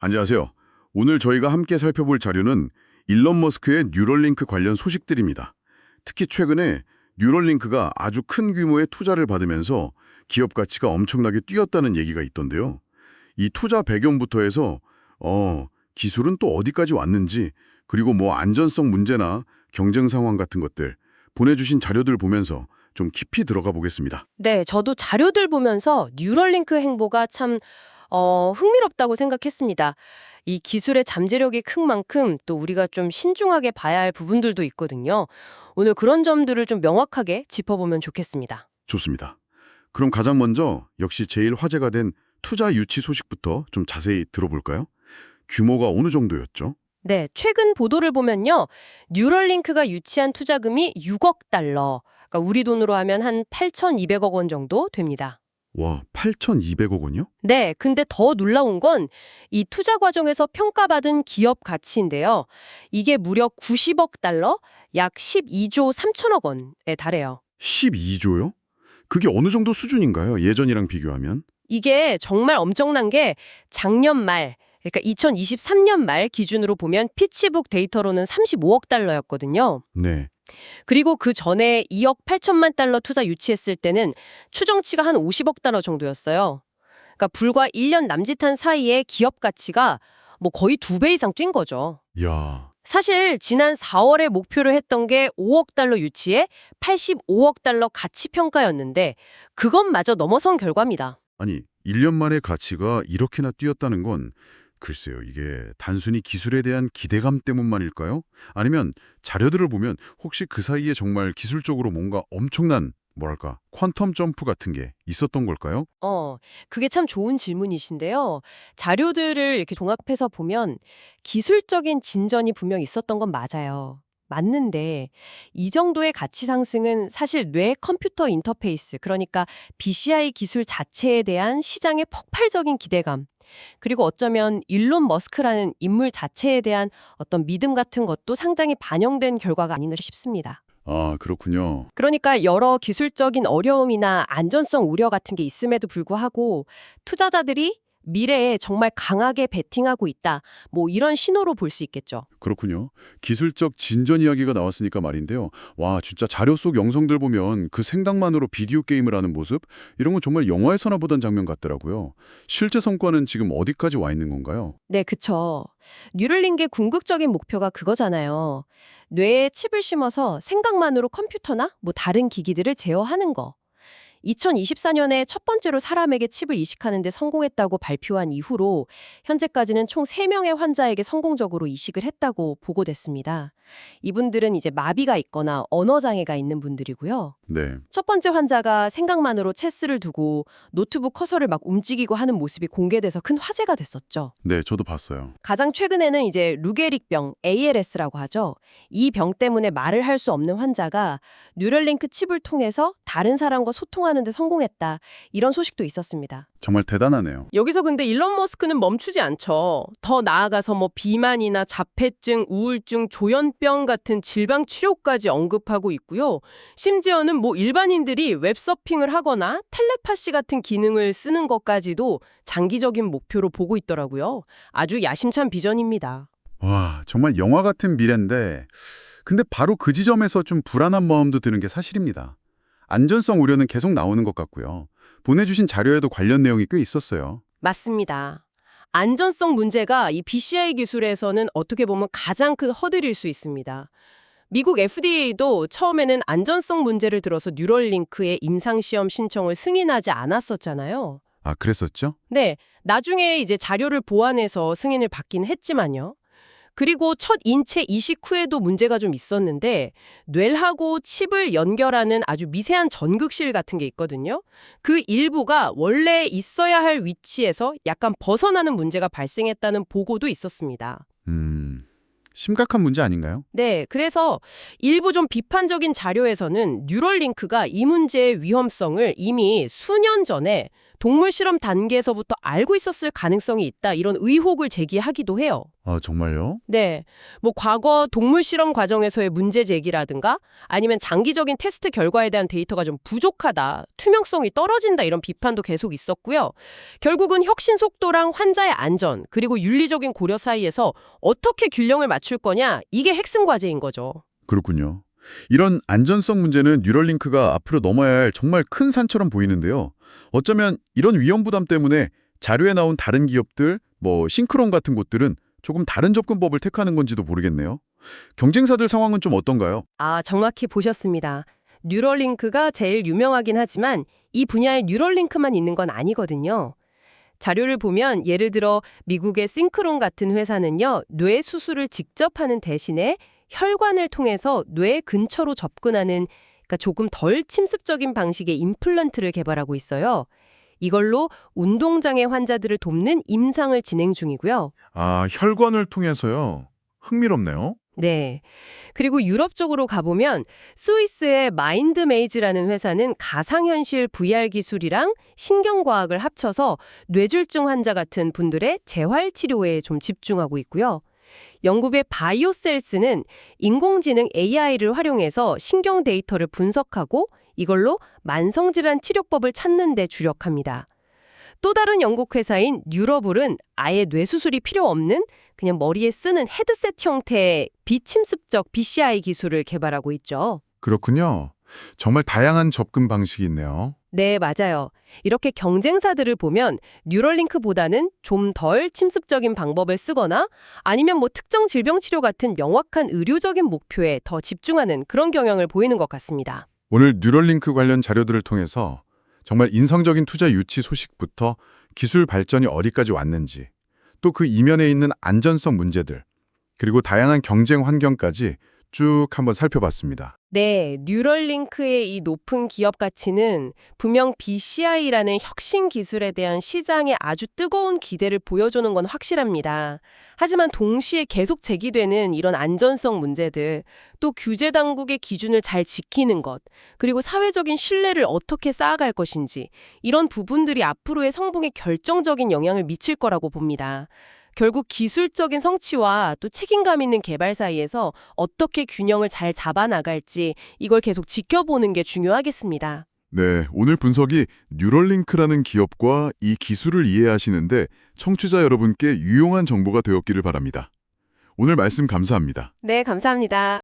안녕하세요. 오늘 저희가 함께 살펴볼 자료는 일론 머스크의 뉴럴링크 관련 소식들입니다. 특히 최근에 뉴럴링크가 아주 큰 규모의 투자를 받으면서 기업 가치가 엄청나게 뛰었다는 얘기가 있던데요. 이 투자 배경부터 해서 기술은 또 어디까지 왔는지, 그리고 뭐 안전성 문제나 경쟁 상황 같은 것들 보내주신 자료들 보면서 좀 깊이 들어가 보겠습니다. 네, 저도 자료들 보면서 뉴럴링크 행보가 참 흥미롭다고 생각했습니다. 이 기술의 잠재력이 큰 만큼 또 우리가 좀 신중하게 봐야 할 부분들도 있거든요. 오늘 그런 점들을 좀 명확하게 짚어보면 좋겠습니다. 좋습니다. 그럼 가장 먼저 역시 제일 화제가 된 투자 유치 소식부터 좀 자세히 들어볼까요? 규모가 어느 정도였죠? 네, 최근 보도를 보면요. 뉴럴링크가 유치한 투자금이 6억 달러, 그러니까 우리 돈으로 하면 한 8,200억 원 정도 됩니다. 와, 8,200억 원이요? 네, 근데 더 놀라운 건 이 투자 과정에서 평가받은 기업 가치인데요. 이게 무려 90억 달러, 약 12조 3천억 원에 달해요. 12조요? 그게 어느 정도 수준인가요? 예전이랑 비교하면? 이게 정말 엄청난 게 작년 말, 그러니까 2023년 말 기준으로 보면 피치북 데이터로는 35억 달러였거든요. 네. 그리고 그 전에 2억 8천만 달러 투자 유치했을 때는 추정치가 한 50억 달러 정도였어요. 그러니까 불과 1년 남짓한 사이에 기업 가치가 뭐 거의 2배 이상 뛴 거죠. 야, 사실 지난 4월에 목표로 했던 게 5억 달러 유치에 85억 달러 가치 평가였는데 그것마저 넘어선 결과입니다. 아니, 1년 만에 가치가 이렇게나 뛰었다는 건 글쎄요, 이게 단순히 기술에 대한 기대감 때문만일까요? 아니면 자료들을 보면 혹시 그 사이에 정말 기술적으로 뭔가 엄청난 뭐랄까 퀀텀 점프 같은 게 있었던 걸까요? 그게 참 좋은 질문이신데요. 자료들을 이렇게 종합해서 보면 기술적인 진전이 분명 있었던 건 맞아요. 맞는데 이 정도의 가치 상승은 사실 뇌 컴퓨터 인터페이스, 그러니까 BCI 기술 자체에 대한 시장의 폭발적인 기대감, 그리고 어쩌면 일론 머스크라는 인물 자체에 대한 어떤 믿음 같은 것도 상당히 반영된 결과가 아니나 싶습니다. 아, 그렇군요. 그러니까 여러 기술적인 어려움이나 안전성 우려 같은 게 있음에도 불구하고 투자자들이 미래에 정말 강하게 베팅하고 있다, 뭐 이런 신호로 볼 수 있겠죠. 그렇군요. 기술적 진전 이야기가 나왔으니까 말인데요. 와, 진짜 자료 속 영상들 보면 그 생각만으로 비디오 게임을 하는 모습, 이런 건 정말 영화에서나 보던 장면 같더라고요. 실제 성과는 지금 어디까지 와 있는 건가요? 네, 그쵸. 뉴럴링크의 궁극적인 목표가 그거잖아요. 뇌에 칩을 심어서 생각만으로 컴퓨터나 뭐 다른 기기들을 제어하는 거. 2024년에 첫 번째로 사람에게 칩을 이식하는 데 성공했다고 발표한 이후로 현재까지는 총 3명의 환자에게 성공적으로 이식을 했다고 보고됐습니다. 이분들은 이제 마비가 있거나 언어장애가 있는 분들이고요. 네. 첫 번째 환자가 생각만으로 체스를 두고 노트북 커서를 막 움직이고 하는 모습이 공개돼서 큰 화제가 됐었죠. 네, 저도 봤어요. 가장 최근에는 이제 루게릭병, ALS라고 하죠. 이 병 때문에 말을 할 수 없는 환자가 뉴럴링크 칩을 통해서 다른 사람과 소통하는 데 성공했다, 이런 소식도 있었습니다. 정말 대단하네요. 여기서 근데 일론 머스크는 멈추지 않죠. 더 나아가서 뭐 비만이나 자폐증, 우울증, 조현병 같은 질병 치료까지 언급하고 있고요. 심지어는 뭐 일반인들이 웹서핑을 하거나 텔레파시 같은 기능을 쓰는 것까지도 장기적인 목표로 보고 있더라고요. 아주 야심찬 비전입니다. 와, 정말 영화 같은 미래인데, 근데 바로 그 지점에서 좀 불안한 마음도 드는 게 사실입니다. 안전성 우려는 계속 나오는 것 같고요. 보내주신 자료에도 관련 내용이 꽤 있었어요. 맞습니다. 안전성 문제가 이 BCI 기술에서는 어떻게 보면 가장 큰 허들일 수 있습니다. 미국 FDA도 처음에는 안전성 문제를 들어서 뉴럴링크의 임상시험 신청을 승인하지 않았었잖아요. 아, 그랬었죠? 네, 나중에 이제 자료를 보완해서 승인을 받긴 했지만요. 그리고 첫 인체 이식 후에도 문제가 좀 있었는데 뇌하고 칩을 연결하는 아주 미세한 전극실 같은 게 있거든요. 그 일부가 원래 있어야 할 위치에서 약간 벗어나는 문제가 발생했다는 보고도 있었습니다. 심각한 문제 아닌가요? 네, 그래서 일부 좀 비판적인 자료에서는 뉴럴링크가 이 문제의 위험성을 이미 수년 전에 동물 실험 단계에서부터 알고 있었을 가능성이 있다 이런 의혹을 제기하기도 해요. 아, 정말요? 네, 뭐 과거 동물 실험 과정에서의 문제 제기라든가 아니면 장기적인 테스트 결과에 대한 데이터가 좀 부족하다, 투명성이 떨어진다 이런 비판도 계속 있었고요. 결국은 혁신 속도랑 환자의 안전 그리고 윤리적인 고려 사이에서 어떻게 균형을 맞출 거냐 이게 핵심 과제인 거죠. 그렇군요. 이런 안전성 문제는 뉴럴링크가 앞으로 넘어야 할 정말 큰 산처럼 보이는데요. 어쩌면 이런 위험 부담 때문에 자료에 나온 다른 기업들, 싱크론 같은 곳들은 조금 다른 접근법을 택하는 건지도 모르겠네요. 경쟁사들 상황은 좀 어떤가요? 아, 정확히 보셨습니다. 뉴럴링크가 제일 유명하긴 하지만 이 분야에 뉴럴링크만 있는 건 아니거든요. 자료를 보면 예를 들어 미국의 싱크론 같은 회사는요, 뇌 수술을 직접 하는 대신에 혈관을 통해서 뇌 근처로 접근하는 그러니까 조금 덜 침습적인 방식의 임플란트를 개발하고 있어요. 이걸로 운동장애 환자들을 돕는 임상을 진행 중이고요. 아, 혈관을 통해서요. 흥미롭네요. 네. 그리고 유럽 쪽으로 가보면 스위스의 마인드메이즈라는 회사는 가상현실 VR 기술이랑 신경과학을 합쳐서 뇌졸중 환자 같은 분들의 재활 치료에 좀 집중하고 있고요. 영국의 바이오셀스는 인공지능 AI를 활용해서 신경 데이터를 분석하고 이걸로 만성질환 치료법을 찾는 데 주력합니다. 또 다른 영국 회사인 뉴러블은 아예 뇌수술이 필요 없는 그냥 머리에 쓰는 헤드셋 형태의 비침습적 BCI 기술을 개발하고 있죠. 그렇군요. 정말 다양한 접근 방식이 있네요. 네, 맞아요. 이렇게 경쟁사들을 보면 뉴럴링크보다는 좀 덜 침습적인 방법을 쓰거나 아니면 특정 질병 치료 같은 명확한 의료적인 목표에 더 집중하는 그런 경향을 보이는 것 같습니다. 오늘 뉴럴링크 관련 자료들을 통해서 정말 인상적인 투자 유치 소식부터 기술 발전이 어디까지 왔는지, 또 그 이면에 있는 안전성 문제들, 그리고 다양한 경쟁 환경까지 쭉 한번 살펴봤습니다. 네, 뉴럴링크의 이 높은 기업 가치는 분명 BCI라는 혁신 기술에 대한 시장의 아주 뜨거운 기대를 보여주는 건 확실합니다. 하지만 동시에 계속 제기되는 이런 안전성 문제들, 또 규제 당국의 기준을 잘 지키는 것, 그리고 사회적인 신뢰를 어떻게 쌓아갈 것인지 이런 부분들이 앞으로의 성공에 결정적인 영향을 미칠 거라고 봅니다. 결국 기술적인 성취와 또 책임감 있는 개발 사이에서 어떻게 균형을 잘 잡아나갈지 이걸 계속 지켜보는 게 중요하겠습니다. 네, 오늘 분석이 뉴럴링크라는 기업과 이 기술을 이해하시는데 청취자 여러분께 유용한 정보가 되었기를 바랍니다. 오늘 말씀 감사합니다. 네, 감사합니다.